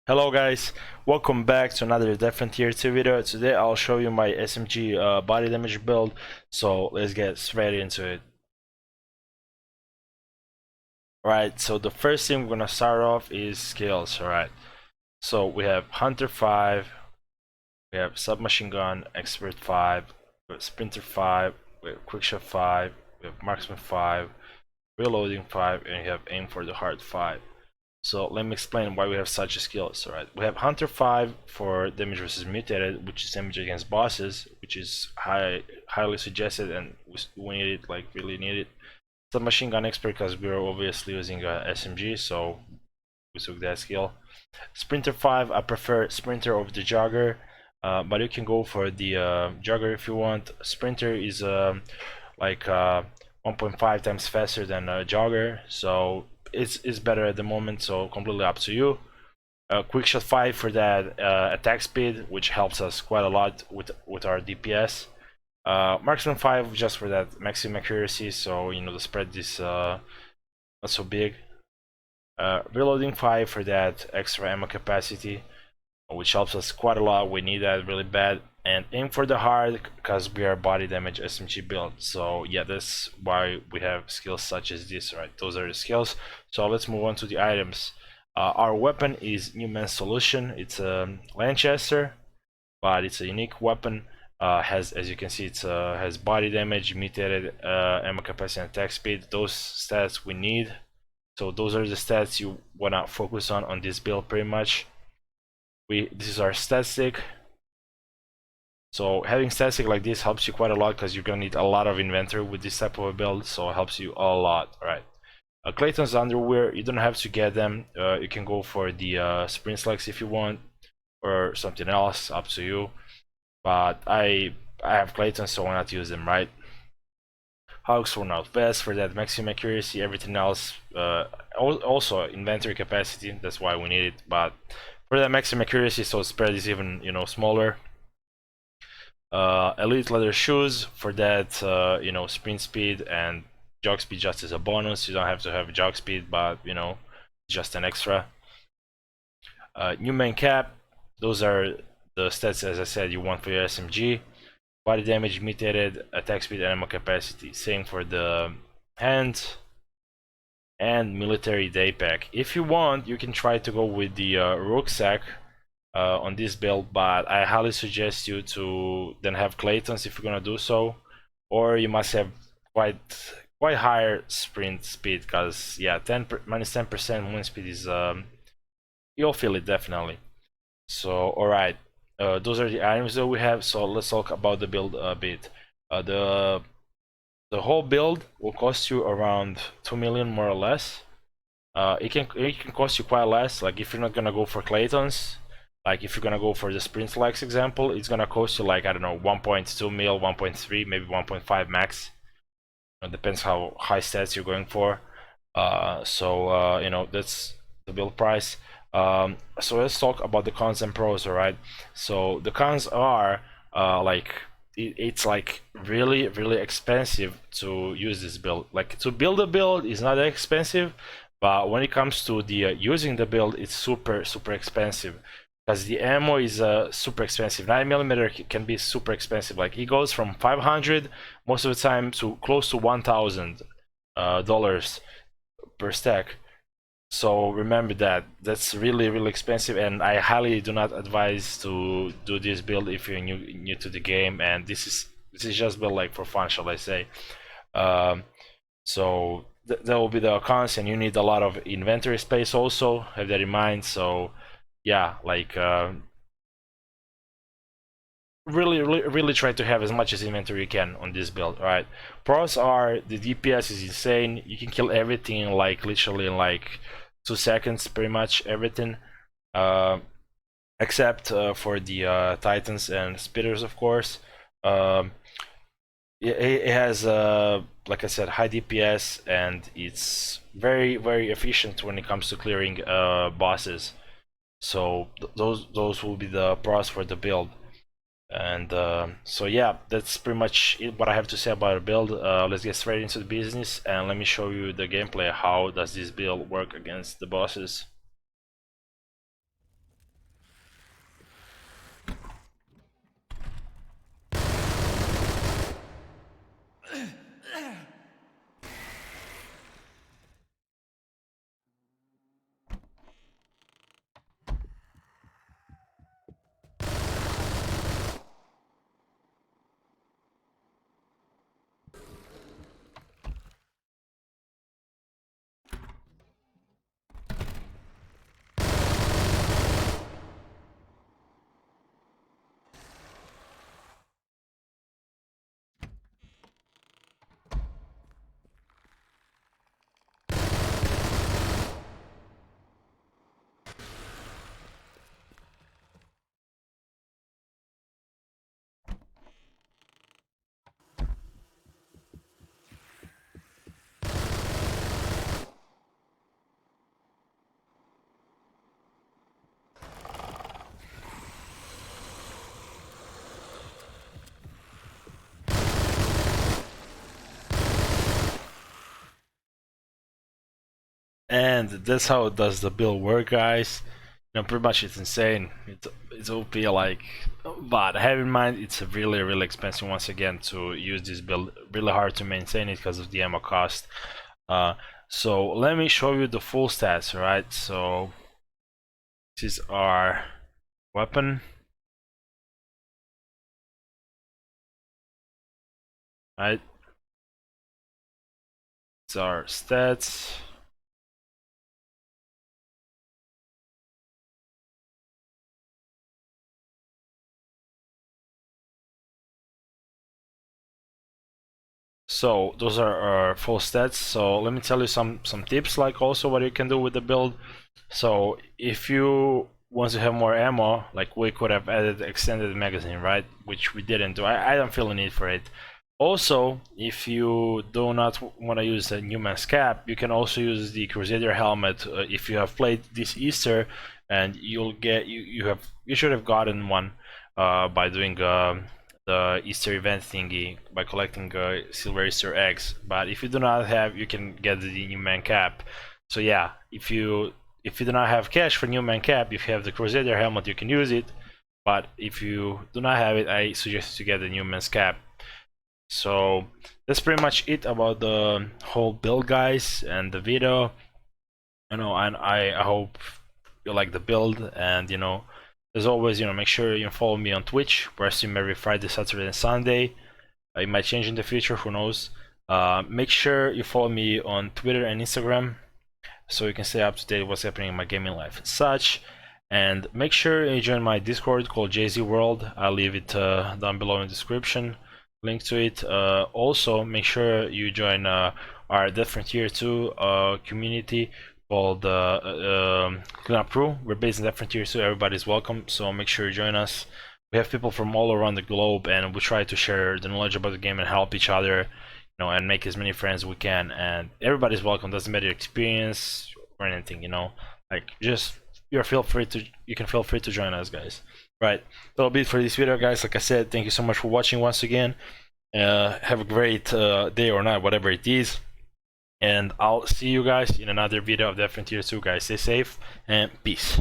Hello guys, welcome back to another different tier 2 video. Today I'll show you my SMG body damage build, so let's get straight into it. Alright, so the first thing we're gonna start off is skills. Alright, so we have Hunter 5, we have Submachine Gun, Expert 5, we have Sprinter 5, we have Quickshot 5, we have Marksman 5, Reloading 5, and we have Aim for the Heart 5. So let me explain why we have such skills. Alright, we have Hunter 5 for damage versus mutated, which is damage against bosses, which is highly suggested, and we need it, like really need it. Submachine Gun Expert because we're obviously using a SMG, so we took that skill. Sprinter 5, I prefer Sprinter over the Jogger, but you can go for the Jogger if you want. Sprinter is like 1.5 times faster than a Jogger, so it's better at the moment, so completely up to you. Quickshot 5 for that attack speed, which helps us quite a lot with our DPS. Marksman 5 just for that maximum accuracy, so you know the spread is not so big. Reloading 5 for that extra ammo capacity, which helps us quite a lot. We need that really bad. And Aim for the Heart because we are body damage SMG build. So yeah, that's why we have skills such as this. Right, those are the skills. So let's move on to the items. Our weapon is New Man's Solution. It's a Lanchester, but it's a unique weapon. Has, as you can see, it has body damage, mutated ammo capacity, and attack speed. Those stats we need. So those are the stats you wanna focus on this build pretty much. This is our stat stick. So having stat stick like this helps you quite a lot because you're gonna need a lot of inventory with this type of a build, so it helps you a lot. Right. Clayton's underwear, you don't have to get them. You can go for the sprint slugs if you want, or something else, up to you. But I have Clayton, so why not use them, right? Hawks for now vest for that maximum accuracy. Everything else, also inventory capacity. That's why we need it. But for that maximum accuracy, so spread is even smaller. Elite leather shoes for that sprint speed, and jog speed just as a bonus. You don't have to have jog speed, but just an extra. New main cap, those are the stats as I said you want for your SMG. Body damage, mutated, attack speed, and ammo capacity. Same for the hand and military day pack. If you want, you can try to go with the rucksack on this build, but I highly suggest you to then have Claytons if you're gonna do so, or you must have quite higher sprint speed, because yeah, minus 10% movement speed is you'll feel it definitely. So alright, those are the items that we have. So let's talk about the build a bit. The whole build will cost you around 2 million more or less. It can cost you quite less, like if you're not gonna go for Claytons. Like if you're gonna go for the sprint flex example, it's gonna cost you like, I don't know, 1.2 mil, 1.3, maybe 1.5 max. It depends how high stats you're going for. That's the build price. So let's talk about the cons and pros, alright? So the cons are it's like really expensive to use this build. Like to build a build is not that expensive, but when it comes to the using the build, it's super expensive. Because the ammo is super expensive. 9mm can be super expensive. Like it goes from 500 most of the time to close to $1,000 per stack. So remember that. That's really expensive, and I highly do not advise to do this build if you're new to the game. And this is just built like for fun, shall I say? So that will be the cons, and you need a lot of inventory space also. Have that in mind. So yeah, like really try to have as much as inventory you can on this build. Right, pros are the DPS is insane. You can kill everything like literally in like 2 seconds, pretty much everything, except for the Titans and Spitters, of course. It has like I said, high DPS, and it's very efficient when it comes to clearing bosses. So those will be the pros for the build. And so yeah, that's pretty much it, what I have to say about the build. Let's get straight into the business, and let me show you the gameplay. How does this build work against the bosses? And that's how does the build work, guys. Pretty much it's insane. It's OP, like, but have in mind it's really expensive once again to use this build. Really hard to maintain it because of the ammo cost. So let me show you the full stats, right? So this is our weapon. Right? It's our stats. So those are our full stats. So let me tell you some tips, like also what you can do with the build. So if you want to have more ammo, like we could have added extended magazine, right? Which we didn't do. I don't feel a need for it. Also, if you do not want to use the Newman's cap, you can also use the Crusader helmet. If you have played this Easter, and you'll get you should have gotten one by doing the Easter event thingy by collecting silver Easter eggs. But if you do not have, you can get the Newman cap. So yeah, if you do not have cash for Newman cap, if you have the Crusader helmet, you can use it. But if you do not have it, I suggest you get the Newman's cap. So that's pretty much it about the whole build, guys, and the video. And I hope you like the build, and as always, make sure you follow me on Twitch, where I stream every Friday, Saturday, and Sunday. It might change in the future, who knows. Make sure you follow me on Twitter and Instagram, so you can stay up to date with what's happening in my gaming life and such. And make sure you join my Discord called JZ World. I'll leave it down below in the description, link to it. Also, make sure you join our Death Frontier 2 community called Cleanup Crew. We're based in Death Frontier 2. Everybody's welcome, so make sure you join us. We have people from all around the globe, and we try to share the knowledge about the game and help each other, and make as many friends as we can. And everybody's welcome. Doesn't matter your experience or anything, like just you can feel free to join us, guys. Right, that'll be it for this video, guys. Like I said, thank you so much for watching once again. Have a great day or night, whatever it is, and I'll see you guys in another video of Death Frontier 2, guys. Stay safe and peace.